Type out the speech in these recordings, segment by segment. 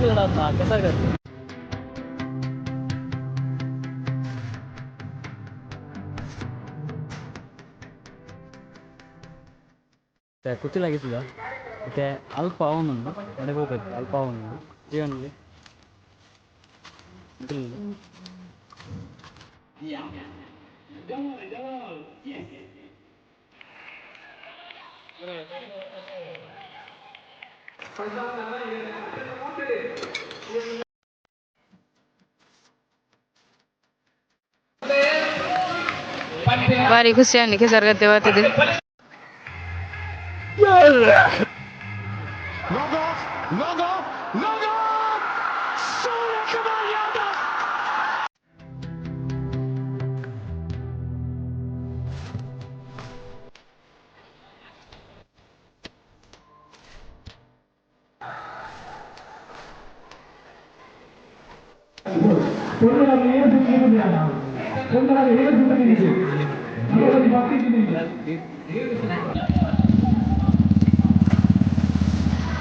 ಇಲ್ಲಡ ಕೆಸಾಗತ್ತೆ ಕುತ್ತಿಲಾಗಿತ್ತದ ಮತ್ತೆ ಅಲ್ಪ ಅವನುಂಡು ಮನೆಗೆ ಹೋಗ್ಬೇಕು ಅಲ್ಪ ಅವನುಂಡು ಜೀವನದಲ್ಲಿ ಭಾರಿ ಖುಷಿ ಅನ್ನಿಕೆ ಸರ್ಗತ್ತೆ ಬರ್ತಿದೆ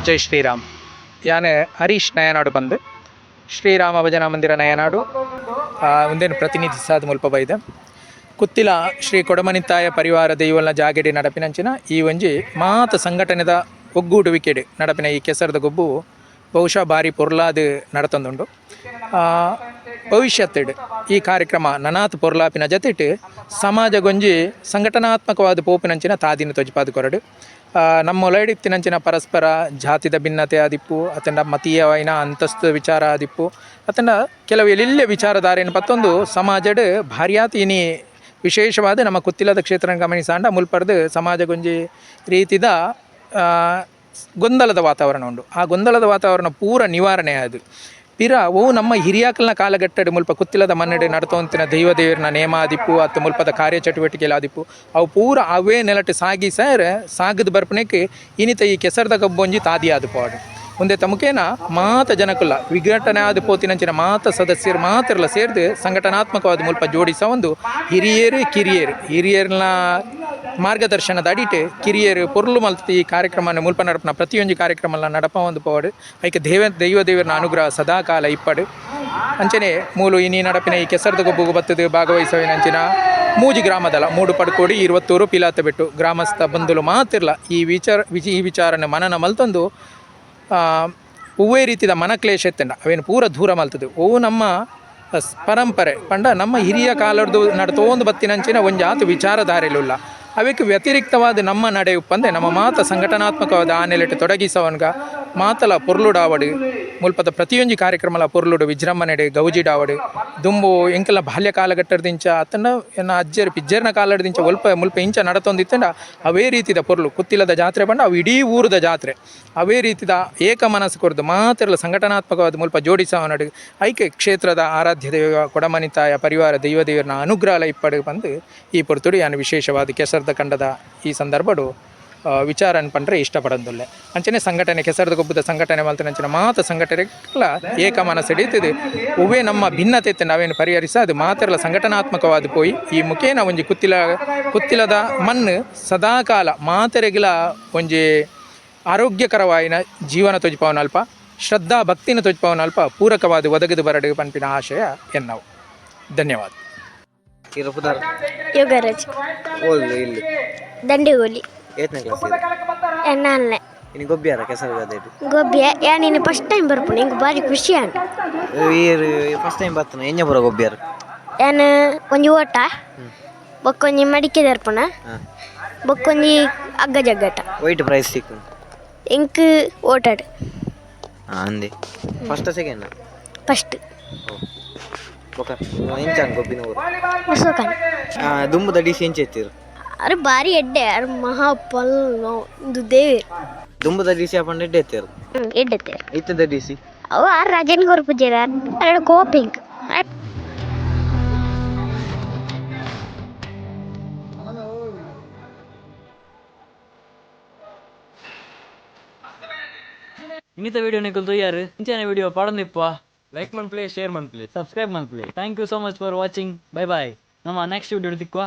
ಜೈ ಶ್ರೀರಾಮ್ ಯಾನೆ ಹರೀಶ್ ನಯನಾಡು ಬಂದು ಶ್ರೀರಾಮ ಭಜನಾ ಮಂದಿರ ನಯನಾಡು ಒಂದೇನು ಪ್ರತಿನಿಧಿಸಾದ ಮುಲ್ಪ ಬೈದೆ ಕುತ್ತಿಲ ಶ್ರೀ ಕೊಡಮನಿತಾಯ ಪರಿವಾರ ದೈವಲ್ನ ಜಾಗೆಡಿ ನಡಪಿನಂಚಿನ ಈ ಒಂಜಿ ಮಾತ ಸಂಘಟನೆದ ಒಗ್ಗೂಡುವಿಕೆಡು ನಡಪಿನ ಈ ಕೆಸರದ ಗೊಬ್ಬು ಬಹುಶಃ ಭಾರಿ ಪೊರ್ಲಾದು ನಡತೊಂದುಂಡು ಭವಿಷ್ಯತ್ತಿಡು ಈ ಕಾರ್ಯಕ್ರಮ ನನಾತ್ ಪೊರ್ಲಾಪಿನ ಜೊತೆಟ್ ಸಮಾಜಗೊಂಜಿ ಸಂಘಟನಾತ್ಮಕವಾದ ಪೋಪಿನಂಚಿನ ತಾದಿನ ತೊಜಿಪಾದ ಕೊರಡು ನಮ್ಮ ಒಲಡಿತ್ತಿನಂಚಿನ ಪರಸ್ಪರ ಜಾತಿದ ಭಿನ್ನತೆ ಆದಿಪ್ಪು ಅತಂಡ ಮತೀಯವಾಯಿನ ಅಂತಸ್ತು ವಿಚಾರ ಆದಿಪ್ಪು ಅತಂಡ ಕೆಲವು ಎಲ್ಲಿಲ್ಲೆ ವಿಚಾರಧಾರೆಯನ್ನು ಪತ್ತೊಂದು ಸಮಾಜಡ್ ಭಾರಿಯಾತ ಇನಿ ವಿಶೇಷವಾದ ನಮ್ಮ ಕುತ್ತಿಲದ ಕ್ಷೇತ್ರ ಗಮನಿಸಾಂಡ ಮುಲ್ಪರ್ದು ಸಮಾಜಗೊಂಜಿ ರೀತಿದ ಗೊಂದಲದ ವಾತಾವರಣ ಉಂಡು ಆ ಗೊಂದಲದ ವಾತಾವರಣ ಪೂರ ನಿವಾರಣೆ ಅದು ಪಿರ ಅವು ನಮ್ಮ ಹಿರಿಯಾಕಲ್ನ ಕಾಲಘಟ್ಟಡು ಮುಲ್ಪ ಕುತ್ತಿಲದ ಮನ್ನಡೆ ನಡ್ತೋಂತಿನ ದೈವದೇವರನ್ನ ನೇಮ ಆದಿಪ್ಪು ಅತ್ತ ಮುಲ್ಪದ ಕಾರ್ಯಚಟುವಟಿಕೆಯಲ್ಲಿ ಆದಿಪ್ಪು ಅವು ಪೂರ ಅವೇ ನೆಲಟ್ಟು ಸಾಗಿ ಸರ್ ಸಾಗದ ಬರ್ಪಣಕ್ಕೆ ಇನಿತ ಈ ಕೆಸರದ ಕಬ್ಬೊಂಜಿ ತಾದಿ ಆದುಪಾಡು ಮುಂದೆ ತಮಕೇನ ಮಾತ ಜನಕುಲ್ಲ ವಿಘಟನೆ ಆದ ಪೋತಿನಂಚಿನ ಮಾತ ಸದಸ್ಯರು ಮಾತಿರಲ್ಲ ಸೇರಿದು ಸಂಘಟನಾತ್ಮಕವಾದ ಮುಲ್ಪ ಜೋಡಿಸ ಒಂದು ಹಿರಿಯರ್ನ ಮಾರ್ಗದರ್ಶನದ ಅಡಿಟ್ ಕಿರಿಯರು ಪೊರ್ಲು ಮಲ್ತಿ ಈ ಕಾರ್ಯಕ್ರಮ ಮುಲ್ಪ ನಡಪನ ಪ್ರತಿಯೊಂದು ಕಾರ್ಯಕ್ರಮ ನಡಪ ಒಂದು ಪೋಡು ಐಕೆ ದೈವದೇವರನ ಅನುಗ್ರಹ ಸದಾಕಾಲ ಇಪ್ಪಡು ಅಂಚನೆ ಮೂಲು ಇನಿ ನಡಪಿನ ಈ ಕೆಸರದ ಗೊಬ್ಬು ಬತ್ತದು ಭಾಗವಹಿಸುವಿನಂಚಿನ ಮೂಜಿ ಗ್ರಾಮದಲ್ಲ ಮೂಡು ಪಡ್ಕೋಡಿ 20 ಪಿಲಾತ ಬಿಟ್ಟು ಗ್ರಾಮಸ್ಥ ಬಂಧುಲು ಮಾತಿರ್ಲ ಈ ವಿಚಾರನ ಮನನ ಮಲ್ತೊಂದು ಒವ್ವೇ ರೀತಿಯ ಮನಕ್ಲೇಶ ಎತ್ತಂಡ ಅವೇನು ಪೂರ ದೂರ ಮಲ್ತದೆ ಅವು ನಮ್ಮ ಪರಂಪರೆ ಪಂಡ ನಮ್ಮ ಹಿರಿಯ ಕಾಲದ್ದು ನಡ್ತೋಂದು ಬತ್ತಿನಂಚಿನ ಒಂಜಾತು ವಿಚಾರಧಾರೆಲುಲ್ಲ ಅವಕ್ಕೆ ವ್ಯತಿರಿಕ್ತವಾದ ನಮ್ಮ ನಡೆ ಉಪ್ಪಂದೆ ನಮ್ಮ ಮಾತ ಸಂಘಟನಾತ್ಮಕವಾದ ಆ ನೆಲೆಟ್ಟು ತೊಡಗಿಸವನ್ಗ ಮಾತಲ ಪೊರ್ಲುಡಾವಡು ಮುಲ್ಪದ ಪ್ರತಿಯೊಂದು ಕಾರ್ಯಕ್ರಮಲ ಪೊರ್ಲುಡು ವಿಜೃಂಭಣೆಡೆ ಗೌಜಿಡಾವಡು ದುಂಬು ಎಂಕಲ ಬಾಲ್ಯ ಕಾಲಘಟ್ಟದಿಂಚ ಅತ್ತಂಡ ಎನ್ನ ಅಜ್ಜರು ಪಿಜ್ಜರ್ನ ಕಾಲದಿಂದ ಮುಲ್ಪ ಇಂಚ ನಡತೊಂದಿತ್ತಂಡ ಅವೇ ರೀತಿದ ಪೊರ್ಲು ಕುತ್ತಿಲದ ಜಾತ್ರೆ ಬಂಡ ಅವು ಇಡೀ ಊರದ ಜಾತ್ರೆ ಅವೇ ರೀತಿದ ಏಕ ಮನಸ್ಸು ಕೊರದು ಮಾತಿರಲು ಸಂಘಟನಾತ್ಮಕವಾದ ಮುಲ್ಪ ಜೋಡಿಸವನಡು ಐಕೆ ಕ್ಷೇತ್ರದ ಆರಾಧ್ಯ ದೇವ ಕೊಡಮನಿತಾಯ ಪರಿವಾರ ದೈವದೇವರನ ಅನುಗ್ರಹ ಇಪ್ಪಡು ಬಂದು ಈ ಪೊರ್ತುಡು ಯಾನು ವಿಶೇಷವಾದ ಕೆಸರದ ಕಂಡದ ಈ ಸಂದರ್ಭಡು ವಿಚಾರನ ಪಂಡ್ರೆ ಇಷ್ಟಪಡೋದಿಲ್ಲ ಅಂಚನೆ ಸಂಘಟನೆ ಕೆಸರದ ಗೊಬ್ಬದ ಸಂಘಟನೆ ಮಲ್ತನಂಚಿನ ಮಾತ ಸಂಘಟನೆಗಳ ಏಕ ಮನಸ್ಸು ಹಿಡಿಯುತ್ತದೆ ಒವ್ವೇ ನಮ್ಮ ಭಿನ್ನತೆ ನಾವೇನು ಪರಿಹರಿಸ ಅದು ಮಾತಿರಲ ಸಂಘಟನಾತ್ಮಕವಾದ ಪೋಯಿ ಈ ಮುಖೇನ ಒಂಜಿ ಕುತ್ತಿಲದ ಮಣ್ಣು ಸದಾಕಾಲ ಮಾತೆರೆಗಿಲ ಒಂಜಿ ಆರೋಗ್ಯಕರವಾಯಿನ ಜೀವನ ತೊಜಿಪವನ ಅಲ್ಪ ಶ್ರದ್ಧಾ ಭಕ್ತಿನ ತೊಜಿಪವನ ಅಲ್ಪ ಪೂರಕವಾದ ಒದಗದು ಬರಡು ಪಂಪಿನ ಆಶಯ ಎನ್ನವು ಧನ್ಯವಾದ ಯೋಗರಾಜ್ ಇಲ್ಲಿ ದಂಡೆಗೋಲಿ ಏತನೇ ಕ್ಲಾಸ್ ಎಣ್ಣೆ ಇನ್ನು ಗೊಬ್ಬ್ಯಾರ ಕೆಸರು ಗೊಬ್ಬೆ ಯಾ ನೀನು ಫಸ್ಟ್ ಟೈಮ್ ಬರ್ಪು ನಿಂಗೆ ಭಾರಿ ಖುಷಿ ಆಂಟ ಫಸ್ಟ್ ಟೈಮ್ ಬರ್ತಾನೆ ಎಂಜ ಬರೋ ಗೊಬ್ಬ್ಯಾರ ಏನು ಒಂಜಿ ಓಟ ಬೊಕ್ಕೊಂಜಿ ಮಡಿಕೆ ದರ್ಪಣ ಬೊಕ್ಕೊಂಜಿ ಅಗ್ಗ ಜಗ್ಗಟ ವೈಟ್ ಪ್ರೈಸ್ ಸಿಕ್ಕು ಇಂಕ್ ಓಟಾಡು ಅಂದೆ ಫಸ್ಟ್ ಸೆಕೆಂಡ್ ಫಸ್ಟ್ ಬೊಕ ಎಂಚಾನ್ ಗೊಬ್ಬಿನ ಊರು ಮಸೋಕನ್ ದುಂಬುದ ಡಿಸಿ ಎಂಚ ಎತ್ತಿರು ಅರೆ ಭಾರಿ ಎಡ್ಡೆ ಅರೆ ಮಹಾ ಪಲ್ ಇದು ದೇವಿ ದುಂಬುದ ಡಿಸಿ ಹಾಕೊಂಡು ಎಡ್ಡೆ ಎತ್ತಿರು ಎಡ್ಡೆತ್ತೆ ಇತ್ತದ ಡಿಸಿ ಅವ ಆ ರಾಜನ್ ಕೊರ್ಪುಜೇರ ಎರಡು ಕೋಪಿಂಗ್ ಇನ್ನಿತ ವಿಡಿಯೋ ನಿಕಲ್ತು ಯಾರು ಇಂಚಿನ ವಿಡಿಯೋ ಪಡನಿಪ್ಪ ಲೈಕ್ ಮನ್ಪ್ಲೇ ಶೇರ್ ಮನ್ಪ್ಲೇ ಸಬ್ಸ್ಕ್ರೈಬ್ ಮನ್ಪ್ಲೇ thank you so much for watching bye bye ನಮ್ಮ ನೆಕ್ಸ್ಟ್ ವಿಡಿಯೋ ದಿಕ್ಕುವ